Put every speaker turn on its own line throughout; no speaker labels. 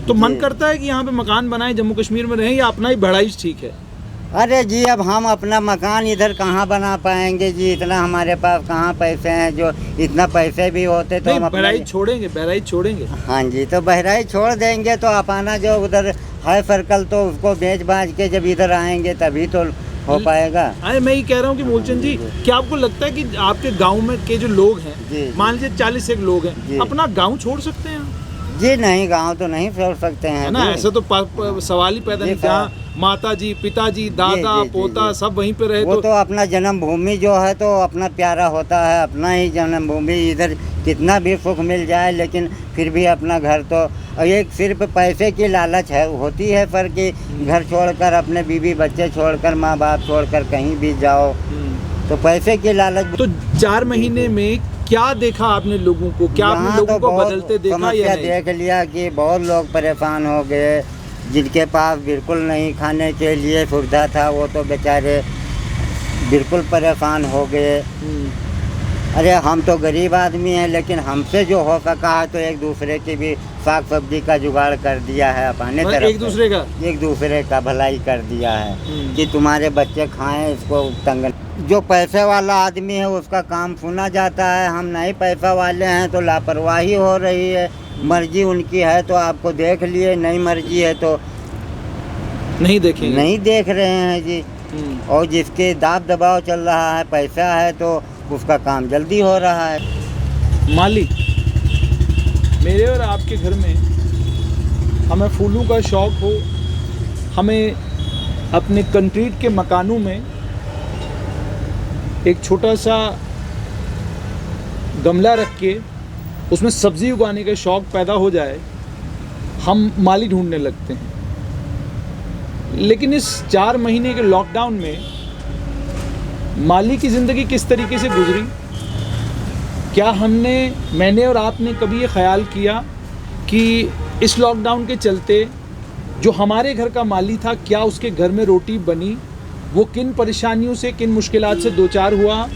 तो मन करता है कि यहाँ पे मकान बनाए, जम्मू कश्मीर में रहें, या अपना ही बहराइच ठीक है?
अरे जी, अब हम अपना मकान इधर कहाँ बना पाएंगे जी, इतना हमारे पास कहाँ पैसे हैं, जो इतना पैसे भी होते तो हम
बहराइच छोड़ेंगे, बहराइच छोड़ेंगे।
हाँ जी, तो बहराइच छोड़ देंगे तो अपना जो उधर है सर्कल, तो उसको बेच बाच के जब इधर आएंगे तभी तो हो पाएगा।
अरे मैं ये कह रहा हूँ कि मूलचंद जी, क्या आपको लगता है कि आपके गांव में के जो लोग हैं, मान लीजिए 40 एक लोग हैं, अपना गांव छोड़ सकते हैं?
जी नहीं, गांव तो नहीं छोड़ सकते हैं
ना, ऐसा तो सवाल ही पैदा नहीं। जहाँ माता जी, पिताजी, दादा, पोता सब वहीं पे रहे,
वो तो अपना जन्मभूमि जो है तो अपना प्यारा होता है, अपना ही जन्मभूमि। इधर कितना भी सुख मिल जाए लेकिन फिर भी अपना घर तो एक सिर्फ पैसे की लालच है, होती है, पर कि घर छोड़कर, अपने बीवी बच्चे छोड़कर, माँ बाप छोड़कर कहीं भी जाओ तो पैसे की लालच।
तो 4 महीने में क्या देखा आपने लोगों को? क्या आपने लोगों को बदलते देखा या नहीं?
देख लिया कि बहुत लोग परेशान हो गए, जिनके पास बिल्कुल नहीं खाने के लिए सुविधा था, वो तो बेचारे बिल्कुल परेशान हो गए। अरे हम तो गरीब आदमी हैं, लेकिन हमसे जो हो सका है तो एक दूसरे की भी साग सब्जी का जुगाड़ कर दिया है अपने तरफ, एक दूसरे का भलाई कर दिया है कि तुम्हारे बच्चे खाएं, इसको तंग। जो पैसे वाला आदमी है उसका काम सुना जाता है, हम नहीं पैसा वाले हैं तो लापरवाही हो रही है। मर्जी उनकी है तो आपको देख लिए, नहीं मर्जी है तो
नहीं देखेंगे,
नहीं देख रहे हैं जी। और जिसके दाब दबाव चल रहा है, पैसा है, तो उसका काम जल्दी हो रहा है।
माली, मेरे और आपके घर में हमें फूलों का शौक़ हो, हमें अपने कंक्रीट के मकानों में एक छोटा सा गमला रख के उसमें सब्ज़ी उगाने का शौक़ पैदा हो जाए, हम माली ढूंढने लगते हैं। लेकिन इस 4 महीने के लॉकडाउन में माली की ज़िंदगी किस तरीके से गुजरी? क्या मैंने और आपने कभी ये ख्याल किया कि इस लॉकडाउन के चलते जो हमारे घर का माली था, क्या उसके घर में रोटी बनी? वो किन परेशानियों से, किन मुश्किलात से दो चार हुआ?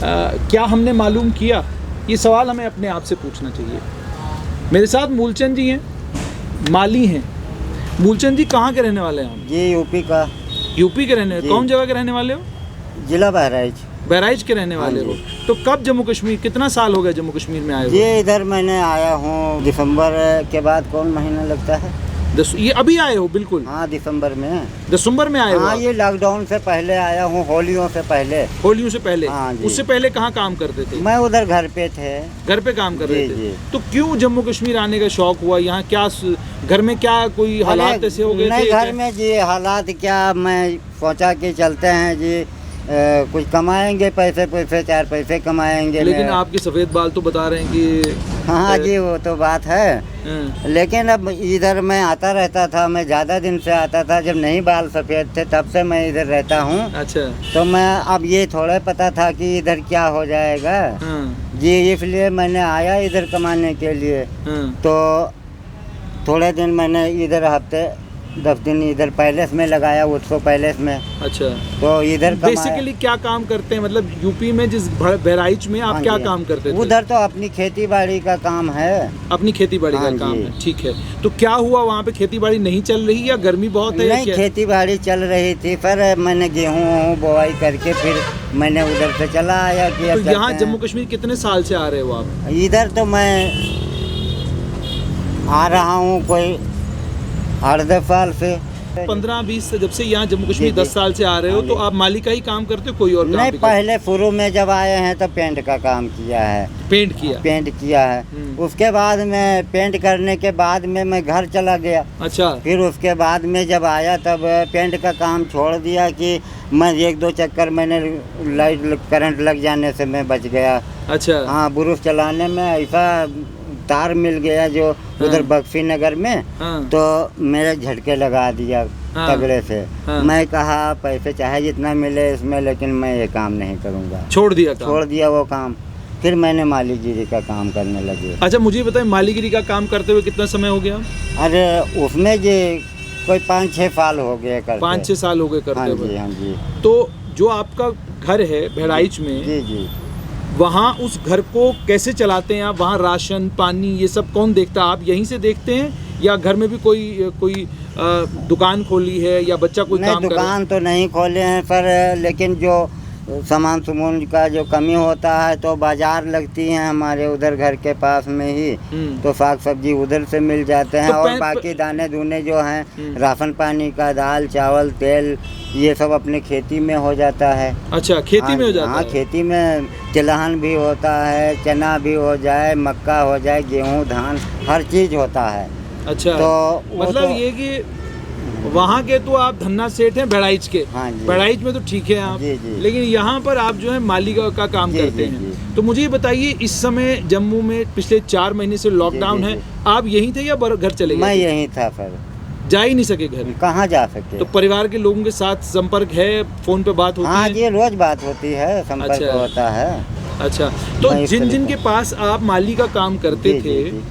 क्या हमने मालूम किया? ये सवाल हमें अपने आप से पूछना चाहिए। मेरे साथ मूलचंद जी हैं, माली हैं। मूलचंद जी कहाँ के रहने वाले हैं हम?
ये यूपी का।
यूपी के रहने, कौन जगह के रहने वाले हो?
जिला बहराइच।
बहराइच के रहने वाले हो। तो कब जम्मू कश्मीर, कितना साल हो गया जम्मू कश्मीर में आए हो?
ये इधर मैंने आया हूँ दिसंबर के बाद, कौन महीना लगता है?
ये अभी आए हो? बिल्कुल
हाँ, दिसंबर में।
दिसंबर में आए हो?
हाँ, ये लॉकडाउन से पहले आया हूँ, होलियों से पहले।
होलियों से पहले?
हाँ जी।
उससे पहले कहाँ काम करते थे?
मैं उधर घर पे थे।
घर पे काम कर रहे थे?
जी।
तो क्यों जम्मू कश्मीर आने का शौक हुआ? यहाँ क्या घर में क्या कोई हालात ऐसे हो गए थे?
नहीं, घर में जी हालात क्या, मैं सोचा कि चलते हैं जी, कुछ कमाएंगे, पैसे 4 पैसे कमाएंगे।
लेकिन आपके सफ़ेद बाल तो बता रहे हैं कि
हाँ जी, वो तो बात है। लेकिन अब इधर मैं आता रहता था, मैं ज़्यादा दिन से आता था, जब नहीं बाल सफ़ेद थे तब से मैं इधर रहता हूँ।
अच्छा।
तो मैं अब ये थोड़ा पता था कि इधर क्या हो जाएगा जी, इसलिए मैंने आया इधर कमाने के लिए। तो थोड़े दिन मैंने इधर हफ्ते 10 दिन इधर पैलेस में लगाया, उसको पैलेस में।
अच्छा।
तो इधर
बेसिकली क्या काम करते हैं? मतलब यूपी में जिस बहराइच में आप क्या काम करते थे?
उधर तो अपनी खेती बाड़ी का काम है।
अपनी खेती बाड़ी का काम है, ठीक है। तो क्या हुआ वहाँ पे, खेती बाड़ी नहीं चल रही या गर्मी बहुत है?
नहीं, खेती बाड़ी चल रही थी, पर मैंने गेहूँ बोआई करके फिर मैंने उधर से चला आया कि
तो यहाँ जम्मू कश्मीर कितने साल से आ रहे हो आप?
इधर तो मैं आ रहा हूँ कोई 8-10 साल से।
15-20 से, जब से यहाँ जम्मू कश्मीर 10 साल से आ रहे हो, तो आप माली का ही काम करते हो, कोई और काम
नहीं?
भी
पहले शुरू में जब आए हैं तो पेंट का काम किया है।
पेंट किया
है। उसके बाद में पेंट करने के बाद में मैं घर चला गया।
अच्छा।
फिर उसके बाद में जब आया तब पेंट का काम छोड़ दिया कि मैं 1-2 चक्कर मैंने लाइट करंट लग जाने से मैं बच गया।
अच्छा।
हाँ, बुरुश चलाने में ऐसा तार मिल गया जो उधर बक्सी नगर में। तो मेरे झटके लगा दिया तगड़े से। मैं कहा पैसे चाहे जितना मिले इसमें, लेकिन मैं ये काम नहीं करूँगा। छोड़ दिया वो काम। फिर मैंने मालीगिरी का काम करने लगे।
अच्छा, मुझे बताएं, मालीगिरी का काम करते हुए कितना समय हो गया?
अरे उसमें जी कोई 5-6 साल हो गए करते।
5-6 साल हो गए करते हुए?
हाँ जी।
तो जो आपका घर है बहराइच में,
जी,
वहाँ उस घर को कैसे चलाते हैं आप? वहाँ राशन पानी ये सब कौन देखता है? आप यहीं से देखते हैं या घर में भी कोई दुकान खोली है या बच्चा कोई
नहीं,
काम कर रहा है?
दुकान तो नहीं खोले हैं पर लेकिन जो सामान सुमून का जो कमी होता है तो बाजार लगती है हमारे उधर घर के पास में ही, तो साग सब्जी उधर से मिल जाते हैं।
तो
और बाकी दाने दूने जो हैं राशन पानी का, दाल चावल तेल, ये सब अपने खेती में हो जाता है।
अच्छा, खेती में हो जाता
हाँ,
है।
खेती में तिलहन भी होता है, चना भी हो जाए, मक्का हो जाए, गेहूँ धान हर चीज़ होता है।
अच्छा,
तो वो
मतलब
तो-
ये कि वहाँ के तो आप धन्ना सेठ हैं बहराइच के।
हाँ जी।
बहराइच में तो ठीक है आप,
जी, जी।
लेकिन यहाँ पर आप जो है माली का काम
जी,
करते
जी,
हैं।
जी।
तो मुझे ये बताइए, इस समय जम्मू में पिछले 4 महीने से लॉकडाउन
जी, जी,
है,
जी।
आप यहीं थे या घर चले
मैं
गए?
यहीं था सर,
जा ही नहीं सके घर?
कहाँ जा सकते।
तो परिवार के लोगों के साथ संपर्क है, फोन पे बात होती
हाँ
है?
जी, रोज बात होती है, संपर्क
अच्छा।
होता है।
अच्छा, तो
मैं इस
जिन
तरह
जिन
का-
के पास आप माली का काम करते
जी,
थे,
जी, जी।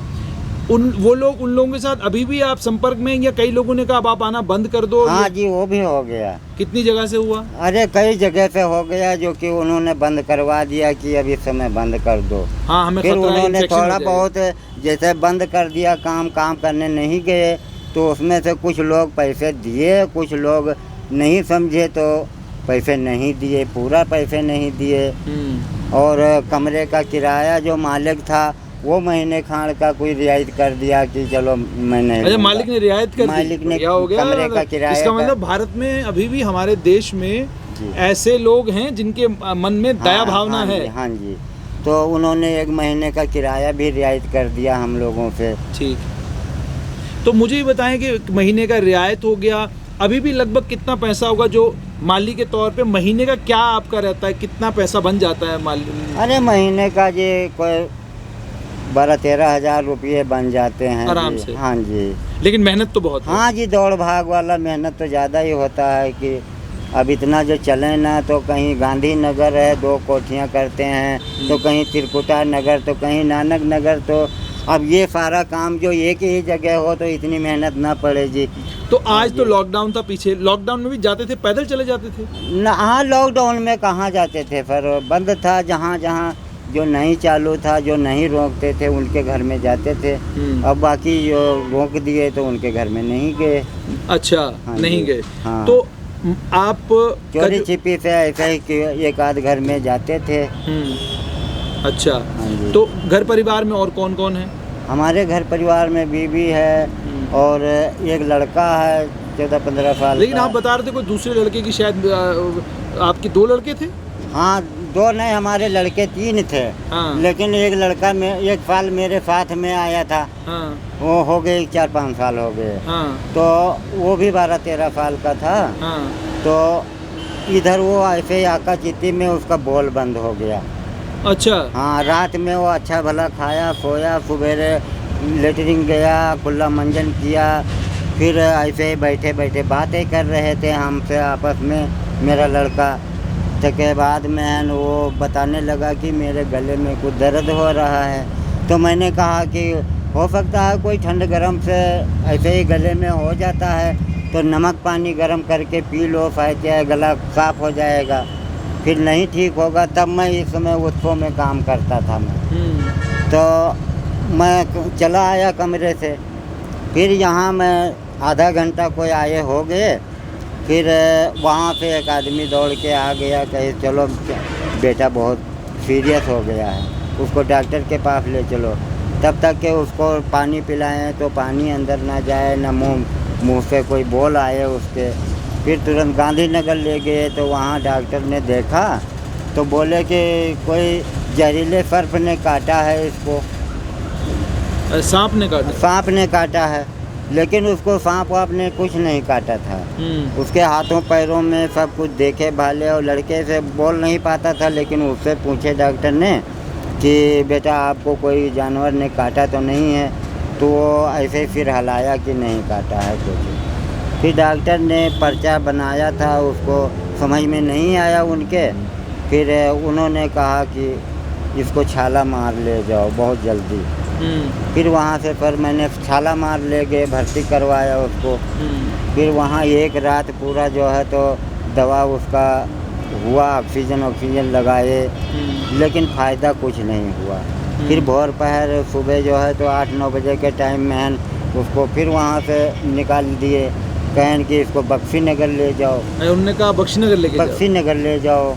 उन लोगों के साथ अभी भी आप संपर्क में हैं, या कई लोगों ने कहा अब आप आना बंद कर दो?
हाँ
या
जी, वो भी हो गया।
कितनी जगह से हुआ?
अरे कई जगह से हो गया, जो कि उन्होंने बंद करवा दिया कि अब इस समय बंद कर दो।
हाँ, हमें
फिर
खतरा है,
उन्होंने
infection हो
थोड़ा
जाएगा।
बहुत जैसे बंद कर दिया, काम करने नहीं गए, तो उसमें से कुछ लोग पैसे दिए, कुछ लोग नहीं समझे तो पैसे नहीं दिए, पूरा पैसे नहीं दिए। और कमरे का किराया जो मालिक था वो महीने खाड़ का कोई रियायत कर दिया कि चलो मैं नहीं
अच्छा,
लूँगा।
मालिक ने रियायत कर दी?
मालिक ने
क्या हो गया?
कमरे का किराया
इसका
का-
मतलब भारत में अभी भी, हमारे देश में
जी।
ऐसे लोग हैं जिनके मन में दया
हाँ,
भावना
हाँ
है।
जी, हाँ जी, तो उन्होंने 1 महीने का किराया भी रियायत कर दिया हम लोगों से।
ठीक, तो मुझे ये बताएं कि महीने का रियायत हो गया, अभी भी लगभग कितना पैसा होगा जो माली के तौर पे महीने का क्या आपका रहता है, कितना पैसा बन जाता है माली?
अरे महीने का जी कोई 12-13 हज़ार रुपये बन जाते हैं
आराम
जी।
से?
हाँ जी,
लेकिन मेहनत तो बहुत है।
हाँ जी, दौड़ भाग वाला मेहनत तो ज़्यादा ही होता है कि अब इतना जो चले ना, तो कहीं गांधीनगर है 2 कोठियाँ करते हैं, तो कहीं त्रिकुटा नगर, तो कहीं नानक नगर, तो अब ये सारा काम जो एक ही जगह हो तो इतनी मेहनत ना पड़े जी।
तो आज तो लॉकडाउन था, पीछे लॉकडाउन में भी जाते थे, पैदल चले जाते थे?
ना, हाँ, लॉकडाउन में कहाँ जाते थे, पर बंद था। जहाँ जहाँ जो नहीं चालू था, जो नहीं रोकते थे, उनके घर में जाते थे। अब बाकी जो रोक दिए तो उनके घर में नहीं गए।
अच्छा,
हाँ
नहीं
जी,
गए।
हाँ।
तो आप
चोरी छिपी से ऐसे ही कि एक आध घर में जाते थे।
अच्छा,
हाँ जी।
तो घर परिवार में और कौन कौन है?
हमारे घर परिवार में बीवी है और एक लड़का है 14-15 साल
लेकिन
का।
आप बता रहे थे कोई दूसरे लड़के की शायद आपके 2 लड़के थे?
हाँ, 2 नहीं, हमारे लड़के 3 थे।
हाँ।
लेकिन एक लड़का में 1 साल मेरे साथ में आया था,
हाँ,
वो हो गए 4-5 साल हो गए,
हाँ,
तो वो भी 12-13 साल का था।
हाँ।
तो इधर वो ऐसे ही आका चित्ती में उसका बोल बंद हो गया।
अच्छा,
हाँ, रात में वो अच्छा भला खाया सोया, सवेरे लेटरिन गया, कुल्ला मंजन किया, फिर ऐसे ही बैठे बैठे बातें कर रहे थे हमसे आपस में, मेरा लड़का। के बाद में वो बताने लगा कि मेरे गले में कुछ दर्द हो रहा है। तो मैंने कहा कि हो सकता है कोई ठंड गर्म से ऐसे ही गले में हो जाता है, तो नमक पानी गर्म करके पी लो, शायद क्या गला साफ हो जाएगा, फिर नहीं ठीक होगा। तब मैं इस समय उत्सव में काम करता था मैं। तो मैं चला आया कमरे से, फिर यहाँ मैं आधा घंटा कोई आए हो गए, फिर वहाँ पे एक आदमी दौड़ के आ गया, कहे चलो बेटा बहुत सीरियस हो गया है, उसको डॉक्टर के पास ले चलो। तब तक के उसको पानी पिलाएं तो पानी अंदर ना जाए, ना मुँह से कोई बोल आए उसके। फिर तुरंत गांधीनगर ले गए, तो वहाँ डॉक्टर ने देखा तो बोले कि कोई जहरीले सर्प ने काटा है इसको।
सांप ने काटा?
सांप ने काटा है, लेकिन उसको सांप वाप ने कुछ नहीं काटा था। उसके हाथों पैरों में सब कुछ देखे भाले, और लड़के से बोल नहीं पाता था, लेकिन उससे पूछे डॉक्टर ने कि बेटा आपको कोई जानवर ने काटा तो नहीं है, तो वो ऐसे फिर हलाया कि नहीं काटा है कुछ। फिर डॉक्टर ने पर्चा बनाया था, उसको समझ में नहीं आया उनके, फिर उन्होंने कहा कि इसको छाला मार ले जाओ बहुत जल्दी। फिर वहाँ से पर मैंने छाला मार ले गए, भर्ती करवाया उसको। फिर वहाँ 1 रात पूरा जो है तो दवा उसका हुआ, ऑक्सीजन लगाए, लेकिन फ़ायदा कुछ नहीं हुआ। फिर भोर पहर सुबह जो है तो 8-9 बजे के टाइम में उसको फिर वहाँ से निकाल दिए, कहन कि इसको बक्सी नगर ले जाओ।
उन्होंने कहा बख्शीनगर लेके जाओ।
बक्सी नगर ले जाओ।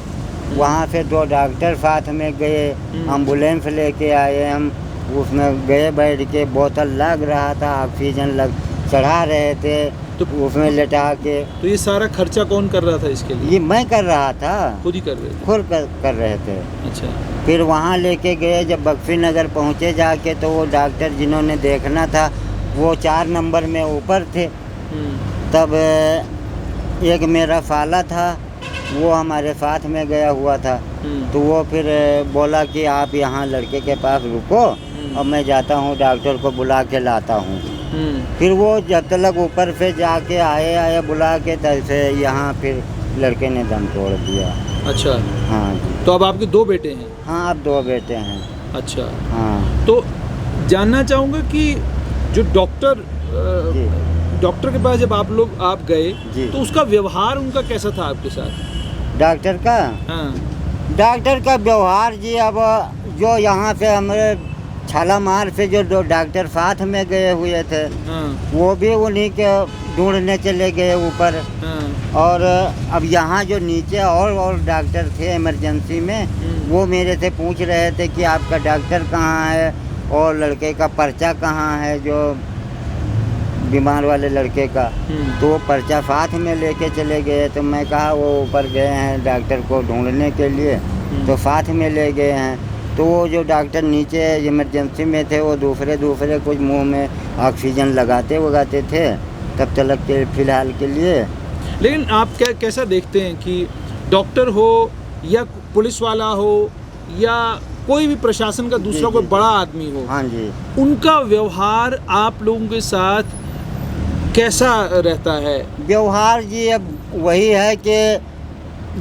वहाँ से 2 डॉक्टर साथ में गए, एम्बुलेंस लेके आए हम, उसमें गए, बैठ के बोतल लग रहा था, ऑक्सीजन चढ़ा रहे थे, तो उसमें लेटा के।
तो ये सारा खर्चा कौन कर रहा था इसके लिए?
ये मैं कर रहा था,
खुद ही कर रहे थे?
खुद कर रहे थे।
अच्छा।
फिर वहाँ लेके गए, जब बक्सी नगर पहुँचे जाके, तो वो डॉक्टर जिन्होंने देखना था वो 4 नंबर में ऊपर थे। तब एक मेरा साला था, वो हमारे साथ में गया हुआ था, तो वो फिर बोला कि आप यहाँ लड़के के पास रुको और मैं जाता हूँ, डॉक्टर को बुला के लाता हूँ। फिर वो जब तक ऊपर से जाके आए बुला के, तब से यहाँ फिर लड़के ने दम तोड़ दिया।
अच्छा।
हाँ जी।
तो अब आपके 2 बेटे हैं?
हाँ, अब 2 बेटे हैं।
अच्छा।
हाँ।
तो जानना चाहूँगा कि जो डॉक्टर के पास जब आप गए, तो उसका व्यवहार उनका कैसा था आपके साथ?
डॉक्टर का?
हाँ।
डॉक्टर का व्यवहार जी, अब जो यहाँ से हमारे छालामार से जो 2 डॉक्टर साथ में गए हुए थे, वो भी उन्हीं के ढूंढने चले गए ऊपर। और अब यहाँ जो नीचे और डॉक्टर थे इमरजेंसी में, वो मेरे से पूछ रहे थे कि आपका डॉक्टर कहाँ है और लड़के का पर्चा कहाँ है, जो बीमार वाले लड़के का। तो वो पर्चा साथ में लेके चले गए। तो मैं कहा वो ऊपर गए हैं डॉक्टर को ढूंढने के लिए, तो साथ में ले गए हैं। तो वो जो डॉक्टर नीचे इमरजेंसी में थे, वो दूसरे कुछ मुंह में ऑक्सीजन लगाते थे तब तक के फिलहाल के लिए।
लेकिन आप कैसा देखते हैं कि डॉक्टर हो या पुलिस वाला हो या कोई भी प्रशासन का दूसरा कोई बड़ा आदमी हो,
हाँ जी,
उनका व्यवहार आप लोगों के साथ कैसा रहता है?
व्यवहार जी अब वही है कि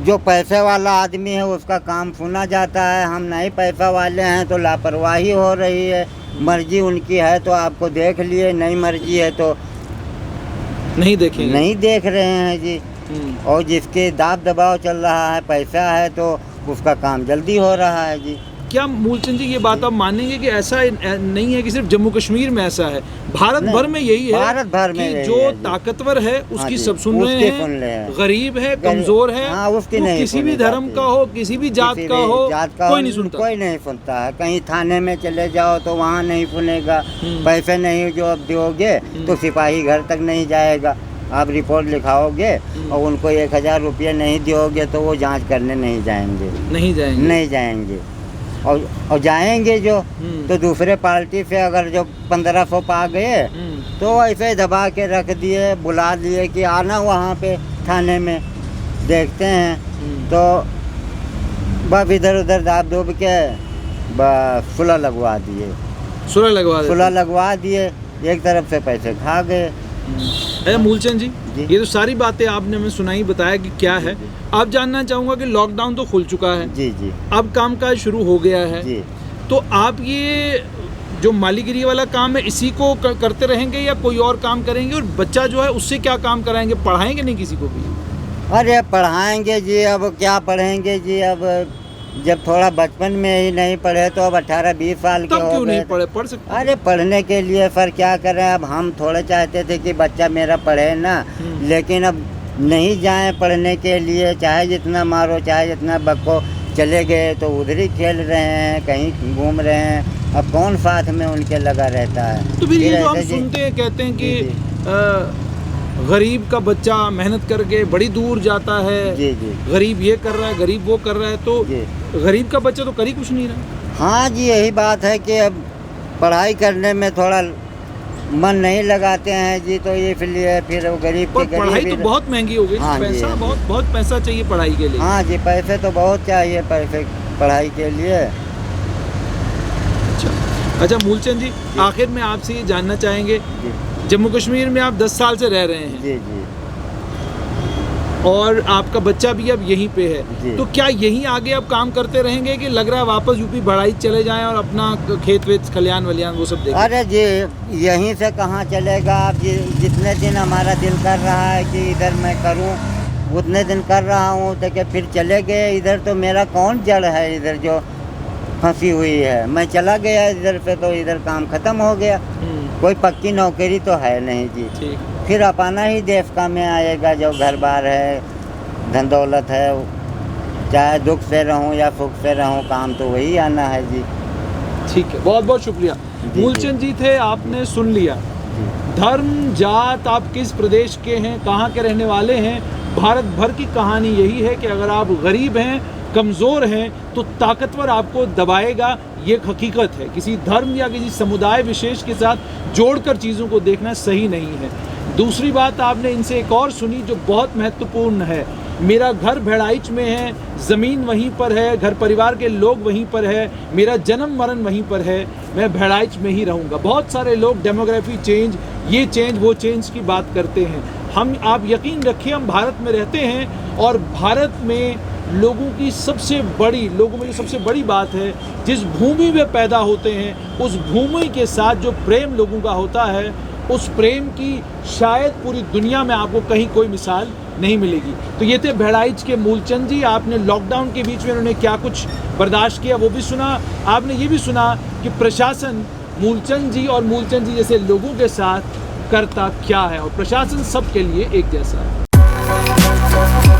जो पैसे वाला आदमी है उसका काम सुना जाता है। हम नहीं पैसा वाले हैं तो लापरवाही हो रही है। मर्जी उनकी है तो आपको देख लिए, नहीं मर्जी है तो
नहीं देखेंगे,
नहीं देख रहे हैं जी। और जिसके दाब दबाव चल रहा है, पैसा है, तो उसका काम जल्दी हो रहा है जी।
क्या मूलचंद जी ये बात आप मानेंगे कि ऐसा नहीं है कि सिर्फ जम्मू कश्मीर में ऐसा है, भारत भर में यही है?
भारत भर में
कि जो ताकतवर है उसकी सब सुन रहे हैं, गरीब है, कमजोर है,
उसकी नहीं,
किसी भी धर्म का हो, किसी भी जात का हो, कोई नहीं सुनता।
कोई नहीं सुनता है। कहीं थाने में चले जाओ तो वहाँ नहीं सुनेगा। पैसे नहीं जो अब दोगे तो सिपाही घर तक नहीं जाएगा। आप रिपोर्ट लिखाओगे और उनको 1000 रुपये नहीं दोगे तो वो जांच करने नहीं जाएंगे। और जाएंगे जो तो दूसरे पार्टी से अगर जो 1500 पा गए तो ऐसे दबा के रख दिए, बुला दिए कि आना वहाँ पे थाने में देखते हैं। तो बस इधर उधर दाब दूब के बस सुलह लगवा दिए, एक तरफ से पैसे खा गए।
मूलचंद जी, ये तो सारी बातें आपने हमें सुनाई, बताया कि क्या है। आप जानना चाहूँगा कि लॉकडाउन तो खुल चुका है
जी,
अब कामकाज शुरू हो गया है
जी।
तो आप ये जो मालीगिरी वाला काम है इसी को करते रहेंगे या कोई और काम करेंगे? और बच्चा जो है उससे क्या काम कराएंगे, पढ़ाएंगे नहीं किसी को भी?
अरे पढ़ाएंगे जी, अब क्या पढ़ेंगे जी। अब जब थोड़ा बचपन में ही नहीं पढ़े तो अब 18-20 साल के हो गए।
क्यों नहीं पढ़ सकते?
अरे पढ़ने के लिए सर क्या करें, अब हम थोड़े चाहते थे कि बच्चा मेरा पढ़े ना, लेकिन अब नहीं जाए पढ़ने के लिए, चाहे जितना मारो चाहे जितना बको, चले गए तो उधर ही खेल रहे हैं, कहीं घूम रहे हैं। अब कौन साथ में उनके लगा रहता है?
तो फिर ये जो हम सुनते हैं, कहते हैं कि गरीब का बच्चा मेहनत करके बड़ी दूर जाता है,
जी,
गरीब ये कर रहा है, गरीब वो कर रहा है, तो गरीब का बच्चा तो कर ही कुछ नहीं रहा।
हाँ जी, यही बात है कि अब पढ़ाई करने में थोड़ा मन नहीं लगाते हैं जी, तो ये इसलिए फिर गरीब की
पढ़ाई तो बहुत महंगी हो गई।
हाँ,
पैसा बहुत पैसा चाहिए पढ़ाई के लिए।
हाँ जी, पैसे तो बहुत चाहिए पैसे पढ़ाई के लिए।
अच्छा मूलचंद जी, आखिर में आपसे ये जानना चाहेंगे, जम्मू कश्मीर में आप 10 साल से रह रहे हैं
जी,
और आपका बच्चा भी अब यहीं पे है, तो क्या यहीं आगे अब काम करते रहेंगे कि लग रहा है वापस यूपी बढ़ाई चले जाएं और अपना खेत वेत खलियान वलियान वो सब देखें?
अरे जी, यहीं से कहाँ चलेगा। आप जितने दिन हमारा दिल कर रहा है कि इधर मैं करूँ, उतने दिन कर रहा हूँ, तो फिर चले गए इधर। तो मेरा कौन जड़ है इधर जो फंसी हुई है। मैं चला गया इधर से तो इधर काम खत्म हो गया, कोई पक्की नौकरी तो है नहीं जी।
ठीक।
फिर अपना ही देश का में आएगा, जो घर बार है, धन दौलत है, चाहे दुख से रहूं या सुख से रहूं, काम तो वही आना है जी।
ठीक है, बहुत बहुत शुक्रिया।
जी,
मूलचंद जी थे, आपने सुन लिया। धर्म, जात, आप किस प्रदेश के हैं, कहाँ के रहने वाले हैं, भारत भर की कहानी यही है कि अगर आप गरीब हैं, कमज़ोर हैं, तो ताकतवर आपको दबाएगा। ये एक हकीकत है। किसी धर्म या किसी समुदाय विशेष के साथ जोड़कर चीज़ों को देखना सही नहीं है। दूसरी बात आपने इनसे एक और सुनी जो बहुत महत्वपूर्ण है। मेरा घर बहराइच में है, ज़मीन वहीं पर है, घर परिवार के लोग वहीं पर है, मेरा जन्म मरण वहीं पर है, मैं बहराइच में ही रहूँगा। बहुत सारे लोग डेमोग्राफी चेंज, ये चेंज, वो चेंज की बात करते हैं। आप यकीन रखिए, हम भारत में रहते हैं और भारत में लोगों की लोगों में जो सबसे बड़ी बात है, जिस भूमि में पैदा होते हैं उस भूमि के साथ जो प्रेम लोगों का होता है, उस प्रेम की शायद पूरी दुनिया में आपको कहीं कोई मिसाल नहीं मिलेगी। तो ये थे बहराइच के मूलचंद जी। आपने लॉकडाउन के बीच में उन्होंने क्या कुछ बर्दाश्त किया वो भी सुना। आपने ये भी सुना कि प्रशासन मूलचंद जी और मूलचंद जी जैसे लोगों के साथ करता क्या है, और प्रशासन सबके लिए एक जैसा है।